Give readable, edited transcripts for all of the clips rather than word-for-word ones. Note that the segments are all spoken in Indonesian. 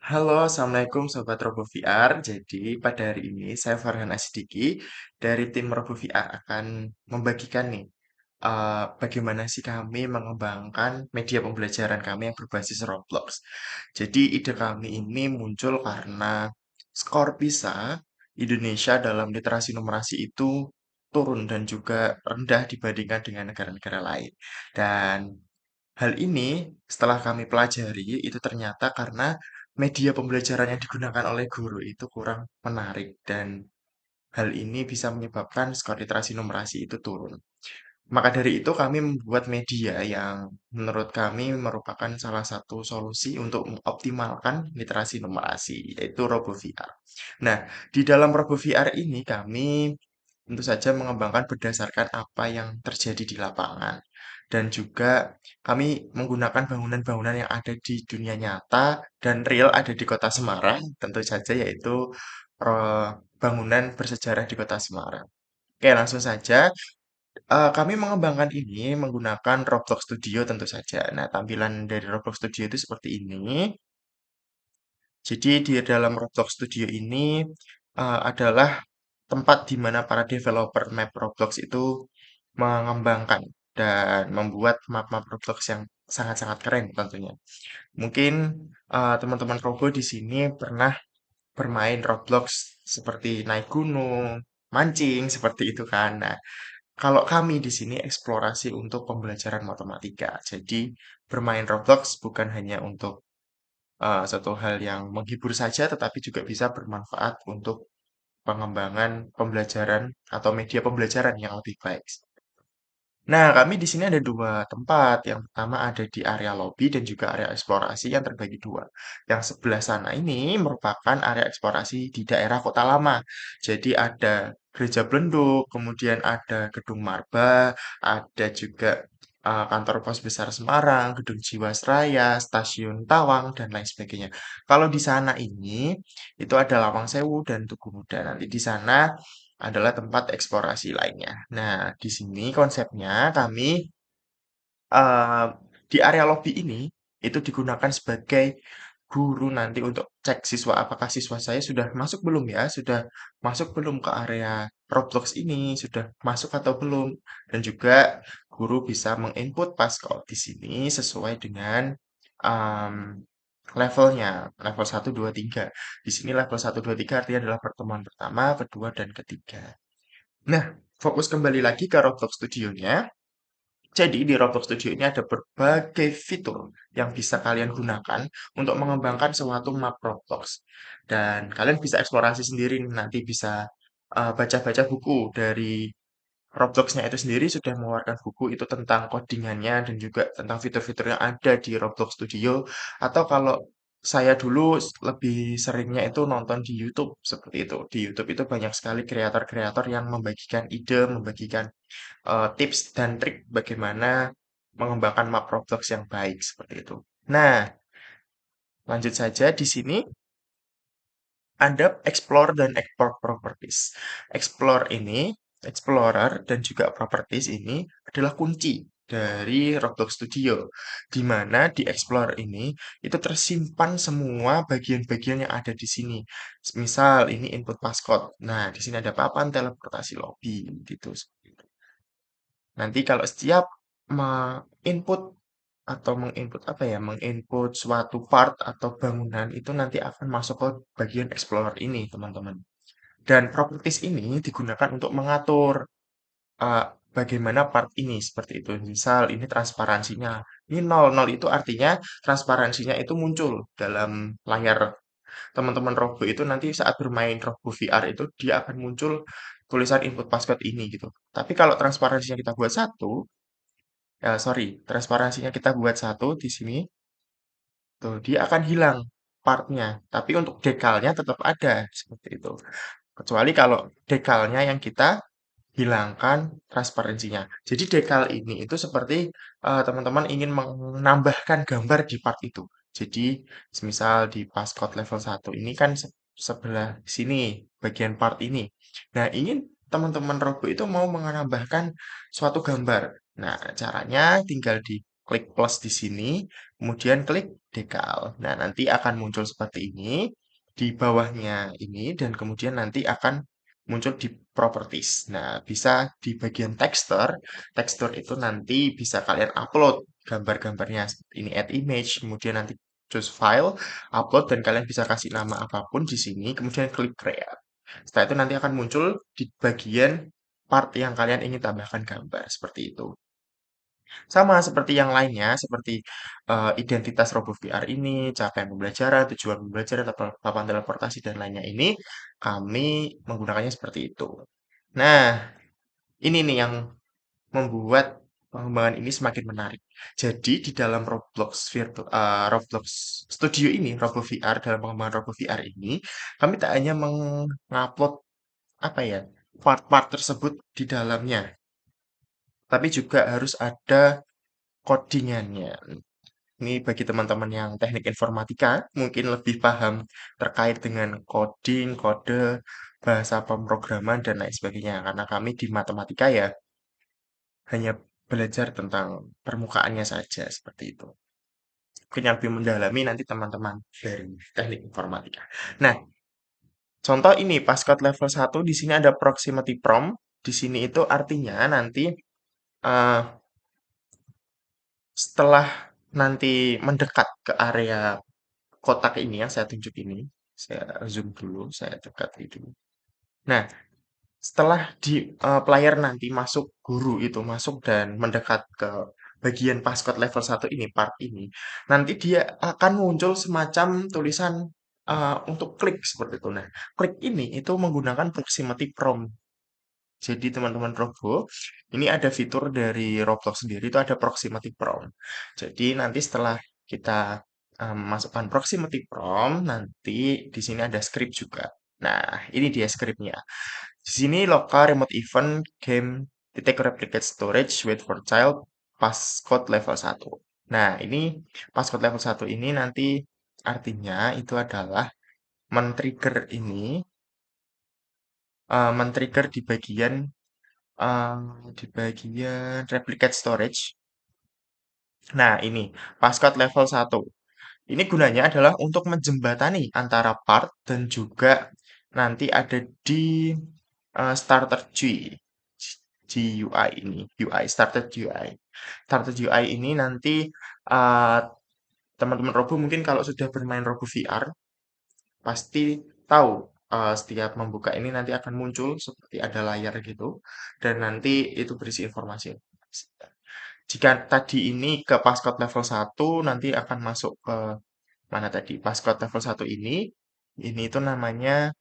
Halo, Assalamualaikum Sobat Robo VR. Jadi pada hari ini saya Farhan Asidiki dari tim Robo VR akan membagikan nih bagaimana sih kami mengembangkan media pembelajaran kami yang berbasis Roblox. Jadi ide kami ini muncul karena skor PISA Indonesia dalam literasi numerasi itu turun dan juga rendah dibandingkan dengan negara-negara lain. Dan hal ini setelah kami pelajari itu ternyata karena media pembelajaran yang digunakan oleh guru itu kurang menarik dan hal ini bisa menyebabkan skor literasi numerasi itu turun. Maka dari itu kami membuat media yang menurut kami merupakan salah satu solusi untuk mengoptimalkan literasi numerasi, yaitu Robo VR. Nah, di dalam Robo VR ini kami tentu saja mengembangkan berdasarkan apa yang terjadi di lapangan. Dan juga kami menggunakan bangunan-bangunan yang ada di dunia nyata dan real ada di Kota Semarang, tentu saja yaitu eh, bangunan bersejarah di Kota Semarang. Oke, langsung saja. Kami mengembangkan ini menggunakan Roblox Studio tentu saja. Nah, tampilan dari Roblox Studio itu seperti ini. Jadi di dalam Roblox Studio ini adalah tempat di mana para developer map Roblox itu mengembangkan dan membuat map-map Roblox yang sangat-sangat keren tentunya. Mungkin teman-teman Robo di sini pernah bermain Roblox seperti naik gunung, mancing, seperti itu kan. Nah, kalau kami di sini eksplorasi untuk pembelajaran matematika. Jadi bermain Roblox bukan hanya untuk satu hal yang menghibur saja, tetapi juga bisa bermanfaat untuk pengembangan pembelajaran atau media pembelajaran yang lebih baik. Nah, kami di sini ada dua tempat. Yang pertama ada di area lobby dan juga area eksplorasi yang terbagi dua. Yang sebelah sana ini merupakan area eksplorasi di daerah Kota Lama. Jadi ada Gereja Belenduk, kemudian ada Gedung Marba, ada juga kantor pos besar Semarang, Gedung Jiwasraya, Stasiun Tawang, dan lain sebagainya. Kalau di sana ini, itu ada Lawang Sewu dan Tugu Muda. Nanti di sana adalah tempat eksplorasi lainnya. Nah, di sini konsepnya kami eh, di area lobby ini itu digunakan sebagai guru nanti untuk cek siswa apakah siswa saya sudah masuk belum ya, sudah masuk belum ke area Roblox ini, sudah masuk atau belum, dan juga guru bisa menginput Pascal di sini sesuai dengan em, levelnya, level 1, 2, 3. Di sini level 1, 2, 3 artinya adalah pertemuan pertama, kedua, dan ketiga. Nah, fokus kembali lagi ke Roblox Studio-nya. Jadi di Roblox Studio ini ada berbagai fitur yang bisa kalian gunakan untuk mengembangkan suatu map Roblox. Dan kalian bisa eksplorasi sendiri, nanti bisa baca-baca buku dari Roblox-nya itu sendiri sudah mengeluarkan buku itu tentang codingannya dan juga tentang fitur-fitur yang ada di Roblox Studio. Atau kalau saya dulu lebih seringnya itu nonton di YouTube seperti itu. Di YouTube itu banyak sekali kreator-kreator yang membagikan ide, membagikan tips dan trik bagaimana mengembangkan map Roblox yang baik seperti itu. Nah, lanjut saja di sini ada explore dan export properties. Explore ini, explorer dan juga properties ini adalah kunci dari Roblox Studio, di mana di Explorer ini itu tersimpan semua bagian-bagian yang ada di sini. Misal ini input passcode. Nah, di sini ada papan teleportasi lobby gitu. Nanti kalau setiap input atau menginput apa ya, menginput suatu part atau bangunan itu nanti akan masuk ke bagian Explorer ini, teman-teman. Dan properties ini digunakan untuk mengatur uh, bagaimana part ini seperti itu. Misal ini transparansinya. Ini 0, 0 itu artinya transparansinya itu muncul dalam layar teman-teman Robo itu nanti saat bermain Robo VR itu dia akan muncul tulisan input passcode ini gitu. Tapi kalau transparansinya kita buat satu, ya sorry, transparansinya kita buat satu di sini, tuh dia akan hilang partnya. Tapi untuk dekalnya tetap ada seperti itu. Kecuali kalau dekalnya yang kita hilangkan transparansinya. Jadi dekal ini itu seperti teman-teman ingin menambahkan gambar di part itu. Jadi semisal di passcode level 1 ini kan sebelah sini bagian part ini. Nah, ingin teman-teman Robo itu mau menambahkan suatu gambar. Nah, caranya tinggal di klik plus di sini, kemudian klik dekal. Nah, nanti akan muncul seperti ini di bawahnya ini dan kemudian nanti akan muncul di properties. Nah, bisa di bagian tekstur. Tekstur itu nanti bisa kalian upload gambar-gambarnya. Ini add image, kemudian nanti choose file, upload dan kalian bisa kasih nama apapun di sini, kemudian klik create. Setelah itu nanti akan muncul di bagian part yang kalian ingin tambahkan gambar seperti itu. Sama seperti yang lainnya, seperti identitas robot VR ini, capaian pembelajaran, tujuan pembelajaran, papan teleportasi, dan lainnya ini, kami menggunakannya seperti itu. Nah, ini nih yang membuat pengembangan ini semakin menarik. Jadi di dalam Roblox Studio ini, Roblox VR dalam pengembangan Roblox VR ini, kami tak hanya mengupload apa ya part-part tersebut di dalamnya, tapi juga harus ada codingannya. Ini bagi teman-teman yang teknik informatika mungkin lebih paham terkait dengan coding, kode, bahasa pemrograman dan lain sebagainya. Karena kami di matematika ya hanya belajar tentang permukaannya saja seperti itu. Mungkin yang lebih mendalami nanti teman-teman dari teknik informatika. Nah, contoh ini passcode level 1 di sini ada proximity prompt. Di sini itu artinya nanti eh, setelah nanti mendekat ke area kotak ini yang saya tunjuk ini, saya zoom dulu, saya dekati dulu. Nah, setelah di player nanti masuk guru itu masuk dan mendekat ke bagian passcode level 1 ini, part ini, nanti dia akan muncul semacam tulisan untuk klik seperti itu. Nah, klik ini itu menggunakan proximity prompt. Jadi teman-teman Robo, ini ada fitur dari Roblox sendiri itu ada proximity prompt. Jadi nanti setelah kita masukkan proximity prompt, nanti di sini ada script juga. Nah, ini dia scriptnya. Di sini local remote event game titik replicate storage wait for child passcode level 1. Nah, ini passcode level 1 ini nanti artinya itu adalah men-trigger ini men-trigger di bagian replicate storage. Nah, ini passcode level 1. Ini gunanya adalah untuk menjembatani antara part dan juga nanti ada di starter GUI ini, UI starter GUI. Starter GUI ini nanti eh, teman-teman Robo mungkin kalau sudah bermain Robo VR pasti tahu setiap membuka ini nanti akan muncul seperti ada layar gitu dan nanti itu berisi informasi. Jika tadi ini ke passcode level 1 nanti akan masuk ke mana tadi? Passcode level 1 ini itu namanya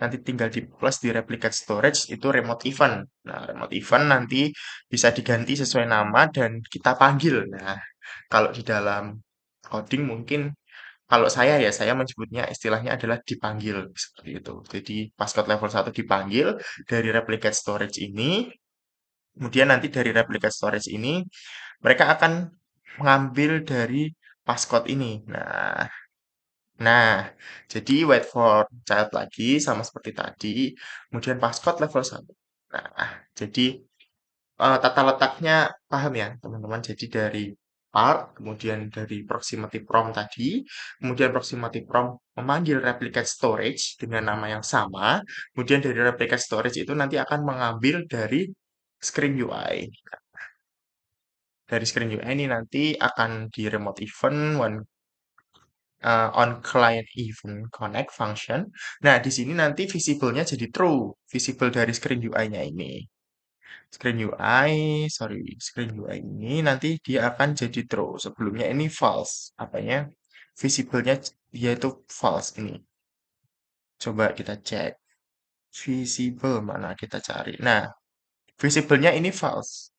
nanti tinggal di plus di replicate storage itu remote event. Nah, remote event nanti bisa diganti sesuai nama dan kita panggil. Nah, kalau di dalam coding mungkin kalau saya menyebutnya istilahnya adalah dipanggil seperti itu. Jadi passcode level 1 dipanggil dari replicate storage ini, kemudian nanti dari replicate storage ini mereka akan mengambil dari passcode ini. Nah, jadi wait for child lagi sama seperti tadi, kemudian passcode level 1. Nah, jadi tata letaknya paham ya teman-teman. Jadi dari part, kemudian dari proximity prompt tadi, kemudian proximity prompt memanggil replicate storage dengan nama yang sama, kemudian dari replicate storage itu nanti akan mengambil dari screen UI. Dari screen UI ini nanti akan di remote event on client event connect function. Nah, di sini nanti visible-nya jadi true, visible dari screen UI-nya ini. Screen UI ini nanti dia akan jadi true. Sebelumnya ini false. Apanya? Visible-nya dia itu false ini. Coba kita cek. Visible mana kita cari. Nah, visible-nya ini false.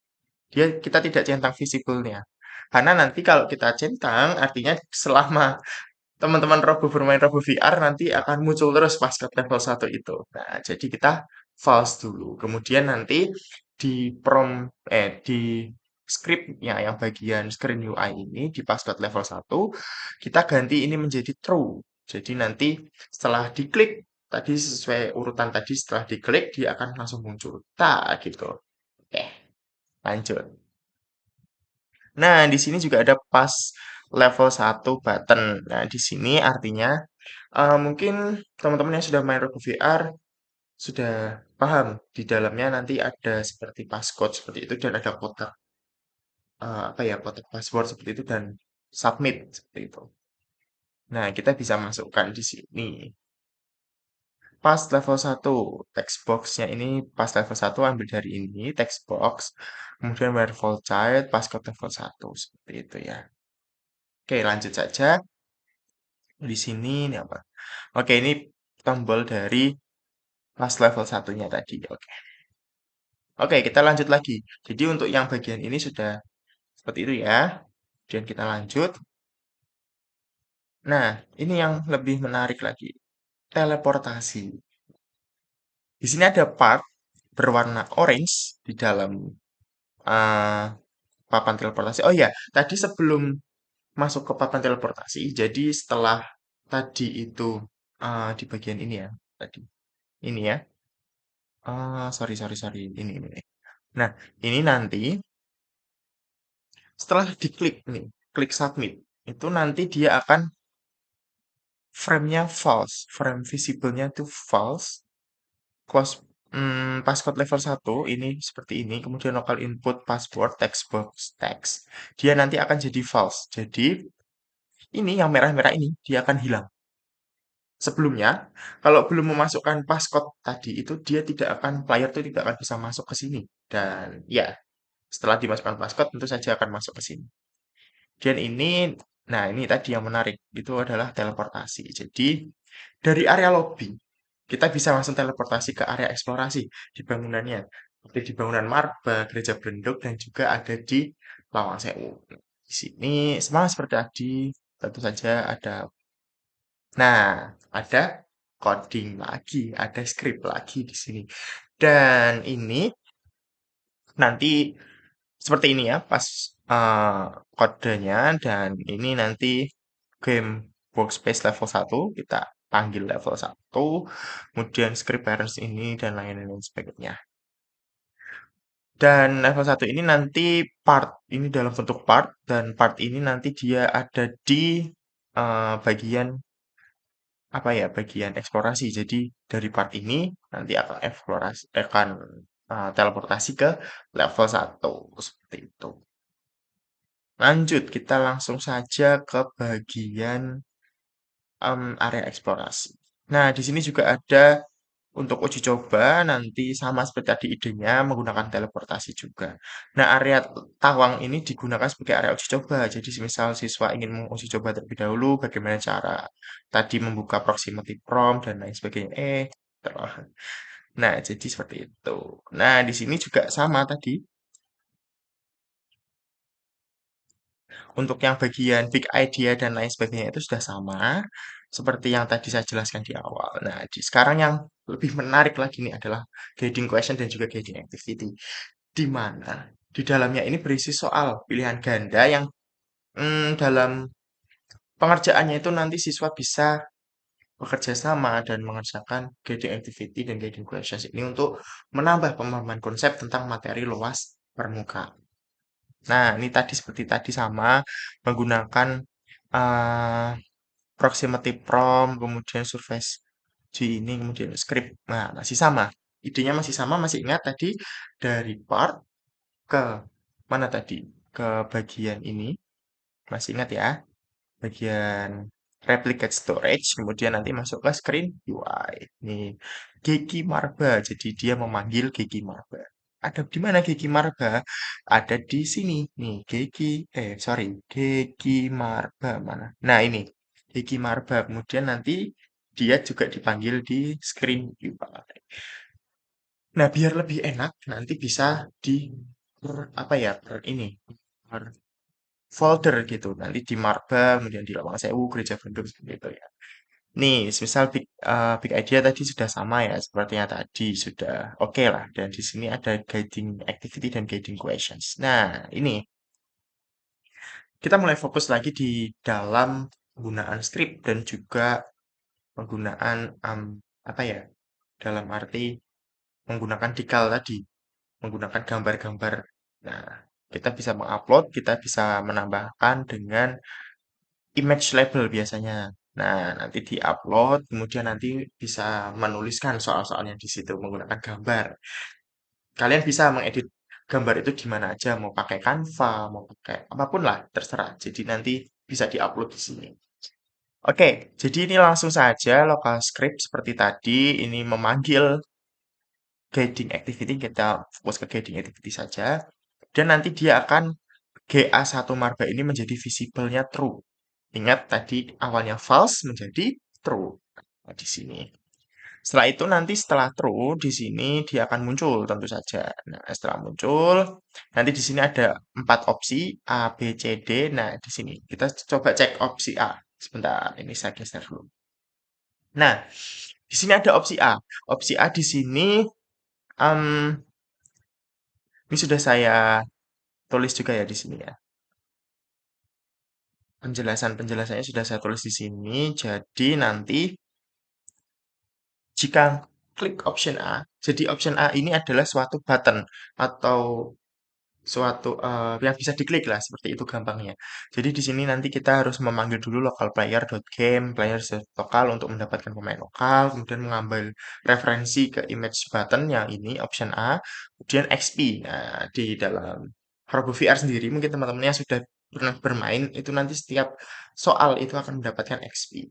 Kita tidak centang visible-nya. Karena nanti kalau kita centang, artinya selama teman-teman bermain Robo VR nanti akan muncul terus pasca level 1 itu. Nah, jadi kita false dulu. Kemudian nanti di di scriptnya yang bagian screen UI ini di passcode level 1 kita ganti ini menjadi true. Jadi nanti setelah diklik tadi sesuai urutan tadi setelah diklik dia akan langsung muncul. Gitu. Oke, lanjut. Nah, di sini juga ada pas level 1 button. Nah, di sini artinya mungkin teman-teman yang sudah main Robo VR sudah paham di dalamnya nanti ada seperti passcode seperti itu dan ada kotak apa ya kotak password seperti itu dan submit seperti itu. Nah, kita bisa masukkan di sini. Pas level 1 text box-nya ini pas level 1 ambil dari ini text box, kemudian where child passcode level 1 seperti itu ya. Oke, lanjut saja. Di sini ini apa? Oke, ini tombol dari pas level satunya tadi. Oke. Oke, kita lanjut lagi. Jadi untuk yang bagian ini sudah seperti itu ya. Kemudian kita lanjut. Nah, ini yang lebih menarik lagi. Teleportasi. Di sini ada part berwarna orange di dalam eh, papan teleportasi. Oh ya, tadi sebelum masuk ke papan teleportasi, jadi setelah tadi itu di bagian ini ya, tadi ini ya. Sorry, sorry, sorry. Ini. Nah, ini nanti setelah diklik nih, klik submit, itu nanti dia akan frame-nya false, frame visible-nya itu false, close passcode level 1 ini seperti ini, kemudian local input password text box text, dia nanti akan jadi false. Jadi ini yang merah-merah ini dia akan hilang. Sebelumnya, kalau belum memasukkan passcode tadi itu dia tidak akan player itu tidak akan bisa masuk ke sini. Dan ya, setelah dimasukkan passcode tentu saja akan masuk ke sini. Dan ini, nah ini tadi yang menarik, itu adalah teleportasi. Jadi, dari area lobby, kita bisa langsung teleportasi ke area eksplorasi di bangunannya. Seperti di bangunan Marba, Gereja Brendok, dan juga ada di Lawang Sewu. Di sini, sama seperti tadi, tentu saja ada, nah, ada coding lagi, ada script lagi di sini. Dan ini nanti seperti ini ya, pas eh, kodenya dan ini nanti game workspace level 1 kita panggil level 1, kemudian script parents ini dan lain-lain sebagainya. Dan level 1 ini nanti part ini dalam bentuk part dan part ini nanti dia ada di bagian apa ya, bagian eksplorasi. Jadi dari part ini nanti akan eksplorasi akan teleportasi ke level 1 seperti itu. Lanjut, kita langsung saja ke bagian area eksplorasi. Nah, di sini juga ada untuk uji coba nanti sama seperti tadi idenya menggunakan teleportasi juga. Nah, area Tawang ini digunakan sebagai area uji coba. Jadi, misal siswa ingin menguji coba terlebih dahulu bagaimana cara tadi membuka proximity prompt dan lain sebagainya. Terus. Nah, jadi seperti itu. Nah, di sini juga sama tadi. Untuk yang bagian big idea dan lain sebagainya itu sudah sama seperti yang tadi saya jelaskan di awal. Nah, sekarang yang lebih menarik lagi nih adalah guiding question dan juga guiding activity, di mana di dalamnya ini berisi soal pilihan ganda yang dalam pengerjaannya itu nanti siswa bisa bekerja sama dan mengerjakan guiding activity dan guiding questions ini untuk menambah pemahaman konsep tentang materi luas permukaan. Nah, ini tadi seperti tadi sama menggunakan eh, proximity prompt, kemudian surface G ini, kemudian script. Nah, masih sama. Idenya masih sama, masih ingat tadi dari part ke mana tadi? Ke bagian ini. Masih ingat ya? Bagian replicate storage, kemudian nanti masuk ke screen UI. Nih, Geki Marba. Jadi dia memanggil Geki Marba. Ada di mana Geki Marba? Ada di sini. Nih, sorry, Geki Marba mana? Nah, ini. Geki Marba. Kemudian nanti dia juga dipanggil di screen UI. Nah, biar lebih enak, nanti bisa di apa ya? Ini folder gitu. Nanti di Marba, kemudian di Lawang Sewu, Gereja Bandung seperti itu ya. Nih, misal big idea tadi sudah sama ya, sepertinya tadi sudah oke lah. Dan di sini ada guiding activity dan guiding questions. Nah, ini kita mulai fokus lagi di dalam penggunaan script dan juga penggunaan apa ya? Dalam arti menggunakan dikal tadi, menggunakan gambar-gambar. Nah, Kita bisa mengupload, kita bisa menambahkan dengan image label biasanya. Nah, nanti di-upload, kemudian nanti bisa menuliskan soal-soalnya di situ menggunakan gambar. Kalian bisa mengedit gambar itu di mana aja, mau pakai Canva, mau pakai apapun lah, terserah. Jadi nanti bisa di-upload di sini. Oke, jadi ini langsung saja local script seperti tadi, ini memanggil guiding activity, kita fokus ke guiding activity saja. Dan nanti dia akan GA1 Marba ini menjadi visible-nya true. Ingat tadi awalnya false menjadi true. Nah, di sini. Setelah itu nanti setelah true di sini dia akan muncul tentu saja. Nah, setelah muncul nanti di sini ada 4 opsi A, B, C, D. Nah, di sini kita coba cek opsi A. Sebentar, ini saya geser dulu. Nah, di sini ada opsi A. Opsi A di sini em, ini sudah saya tulis juga ya di sini ya. Penjelasannya sudah saya tulis di sini. Jadi nanti jika klik option A, jadi option A ini adalah suatu button atau suatu yang bisa diklik lah seperti itu gampangnya. Jadi di sini nanti kita harus memanggil dulu local player.game player lokal untuk mendapatkan pemain lokal, kemudian mengambil referensi ke image button yang ini option A, kemudian XP. Nah, di dalam Robo VR sendiri mungkin teman-teman yang sudah pernah bermain itu nanti setiap soal itu akan mendapatkan XP.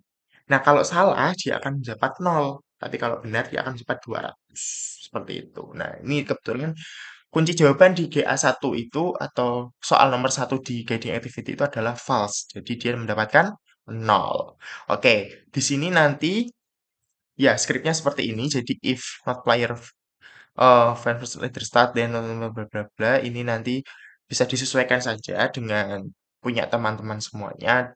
Nah, kalau salah dia akan mendapat 0, tapi kalau benar dia akan mendapat 200. Seperti itu. Nah, ini kebetulan kunci jawaban di GA1 itu atau soal nomor satu di guiding activity itu adalah false. Jadi dia mendapatkan 0. Oke, di sini nanti ya skripnya seperti ini. Jadi if not player when first letter start then bla bla bla bla ini nanti bisa disesuaikan saja dengan punya teman-teman semuanya.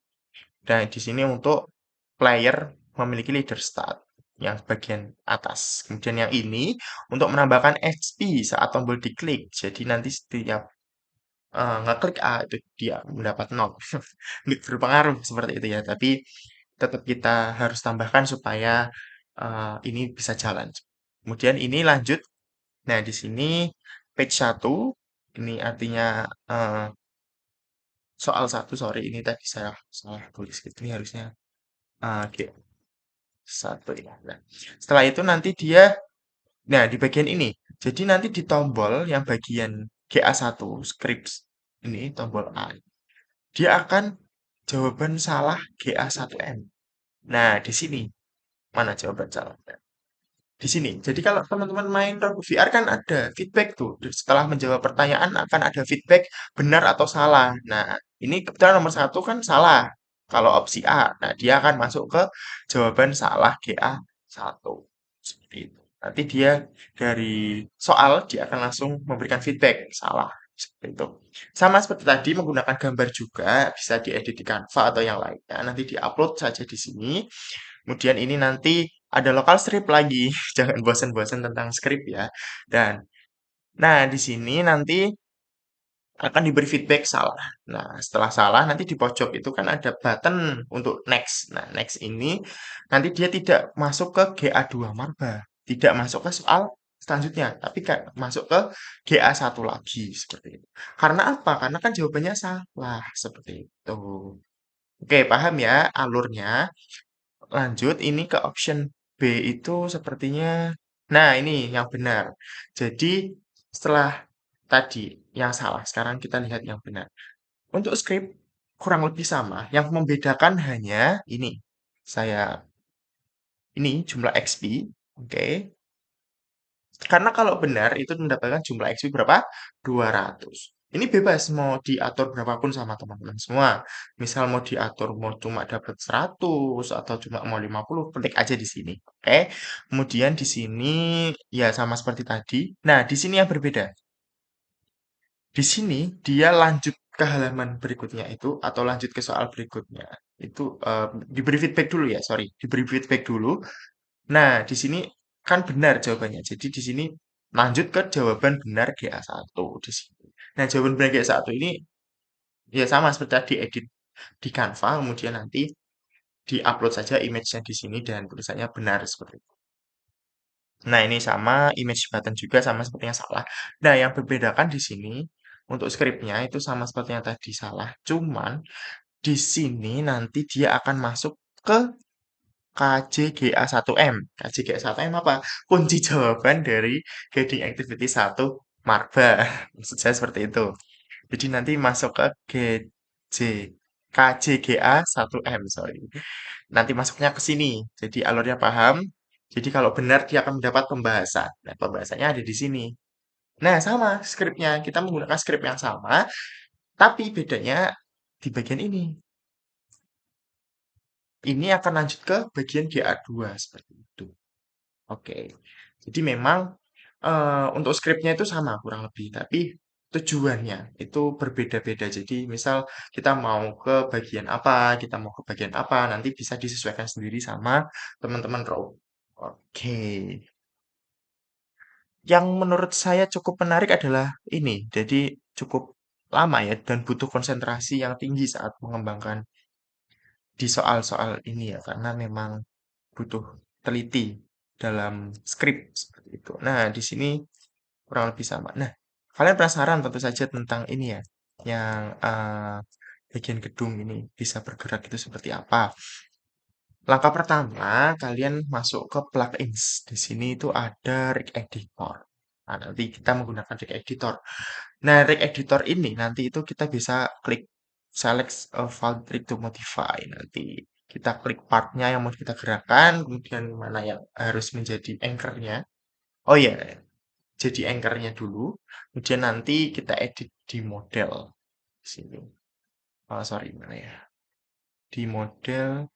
Dan di sini untuk player memiliki leader start yang bagian atas. Kemudian yang ini untuk menambahkan XP saat tombol diklik. Jadi nanti setiap ngeklik A itu dia mendapat 0. Nggak berpengaruh seperti itu ya, tapi tetap kita harus tambahkan supaya ini bisa jalan. Kemudian ini lanjut. Nah, di sini page 1 ini artinya eh, soal satu, sorry ini tadi saya salah tulis gitu. Ini harusnya oke, satu ya. Nah, setelah itu nanti dia nah di bagian ini. Jadi nanti di tombol yang bagian GA1 scripts ini tombol A. Dia akan jawaban salah GA1M. Nah, di sini mana jawaban salah? Di sini. Jadi kalau teman-teman main Ragu VR kan ada feedback tuh. Setelah menjawab pertanyaan akan ada feedback benar atau salah. Nah, ini kebetulan nomor satu kan salah. Kalau opsi A, nah dia akan masuk ke jawaban salah GA1. Seperti itu. Nanti dia dari soal dia akan langsung memberikan feedback salah. Seperti itu. Sama seperti tadi menggunakan gambar juga bisa diedit di Canva atau yang lainnya. Nanti diupload saja di sini. Kemudian ini nanti ada lokal strip lagi. Jangan bosan-bosan tentang script ya. Dan nah di sini nanti akan diberi feedback salah. Nah, setelah salah nanti di pojok itu kan ada button untuk next. Nah, next ini nanti dia tidak masuk ke GA2 Marba, tidak masuk ke soal selanjutnya, tapi masuk ke GA1 lagi seperti itu. Karena apa? Karena kan jawabannya salah seperti itu. Oke, paham ya alurnya? Lanjut, ini ke option B itu sepertinya, nah ini yang benar. Jadi setelah tadi yang salah, sekarang kita lihat yang benar. Untuk script kurang lebih sama, yang membedakan hanya ini. Saya ini jumlah XP, oke. Karena kalau benar itu mendapatkan jumlah XP berapa? 200. Ini bebas mau diatur berapapun sama teman-teman semua. Misal mau diatur mau cuma dapat 100 atau cuma mau 50, ketik aja di sini. Oke. Kemudian di sini ya sama seperti tadi. Nah, di sini yang berbeda. Di sini dia lanjut ke halaman berikutnya itu atau lanjut ke soal berikutnya. Itu diberi feedback dulu ya, sorry. Diberi feedback dulu. Nah, di sini kan benar jawabannya. Jadi di sini lanjut ke jawaban benar GA1 di sini. Nah, jawaban benar GA1 ini ya sama seperti tadi edit di Canva, kemudian nanti di-upload saja image-nya di sini dan tulisannya benar seperti itu. Nah, ini sama image button juga sama seperti yang salah. Nah, yang membedakan di sini untuk skripnya itu sama seperti yang tadi salah. Cuman di sini nanti dia akan masuk ke KJGA1M. KJGA1M apa? Kunci jawaban dari Guiding Activity 1 Marba. Maksud saya seperti itu. Jadi nanti masuk ke GJ, KJGA1M, sorry. Nanti masuknya ke sini. Jadi alurnya paham. Jadi kalau benar dia akan mendapat pembahasan. Nah, pembahasannya ada di sini. Nah, sama skripnya. Kita menggunakan skrip yang sama, tapi bedanya di bagian ini. Ini akan lanjut ke bagian GA2 seperti itu. Oke. Jadi memang untuk skripnya itu sama kurang lebih, tapi tujuannya itu berbeda-beda. Jadi misal kita mau ke bagian apa, kita mau ke bagian apa, nanti bisa disesuaikan sendiri sama teman-teman row. Oke. Yang menurut saya cukup menarik adalah ini. Jadi cukup lama ya dan butuh konsentrasi yang tinggi saat mengembangkan di soal-soal ini ya, karena memang butuh teliti dalam skrip seperti itu. Nah, di sini kurang lebih sama. Nah, kalian penasaran tentu saja tentang ini ya, yang bagian gedung ini bisa bergerak itu seperti apa. Langkah pertama, kalian masuk ke plugins. Di sini itu ada Rig Editor. Nah, nanti kita menggunakan Rig Editor. Nah, Rig Editor ini nanti itu kita bisa klik select a file rig to modify. Nanti kita klik partnya yang mau kita gerakkan, kemudian mana yang harus menjadi anchor-nya. Oh iya, jadi anchor-nya dulu. Kemudian nanti kita edit di model. Di sini. Oh, sorry, mana ya? Di model,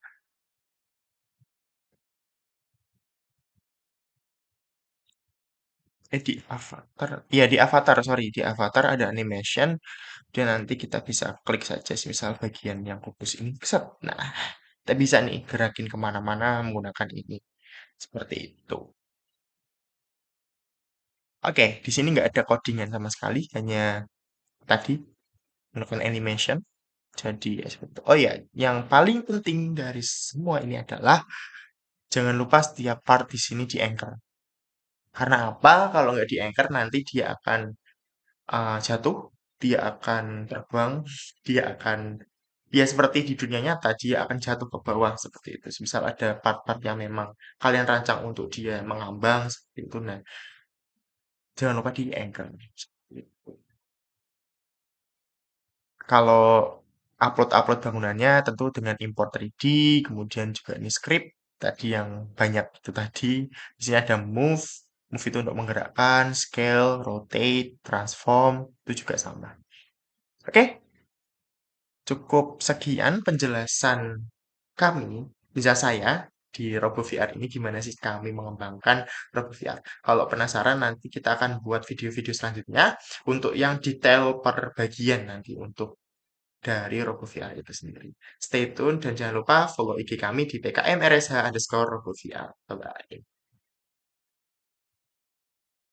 di avatar. Iya, di avatar, sorry. Di avatar ada animation. Dan nanti kita bisa klik saja, misal bagian yang kubus ini. Set. Nah, kita bisa nih gerakin kemana-mana menggunakan ini. Seperti itu. Oke, di sini nggak ada codingan sama sekali, hanya tadi melakukan animation. Jadi, ya seperti itu. Oh ya, yang paling penting dari semua ini adalah jangan lupa setiap part di sini di anchor. Karena apa? Kalau nggak di anchor nanti dia akan jatuh, dia akan terbang, dia akan ya seperti di dunia nyata dia akan jatuh ke bawah seperti itu. Misal ada part-part yang memang kalian rancang untuk dia mengambang seperti itu. Nah, jangan lupa di anchor. Seperti itu. Kalau upload-upload bangunannya tentu dengan import 3D, kemudian juga ini script tadi yang banyak itu tadi. Di sini ada move, move itu untuk menggerakkan, scale, rotate, transform, itu juga sama. Oke, cukup sekian penjelasan kami, bisa saya di Robo VR ini gimana sih kami mengembangkan Robo VR. Kalau penasaran nanti kita akan buat video-video selanjutnya untuk yang detail per bagian nanti untuk dari Robo VR itu sendiri. Stay tune dan jangan lupa follow IG kami di PKM RSH_Robo VR. Bye-bye.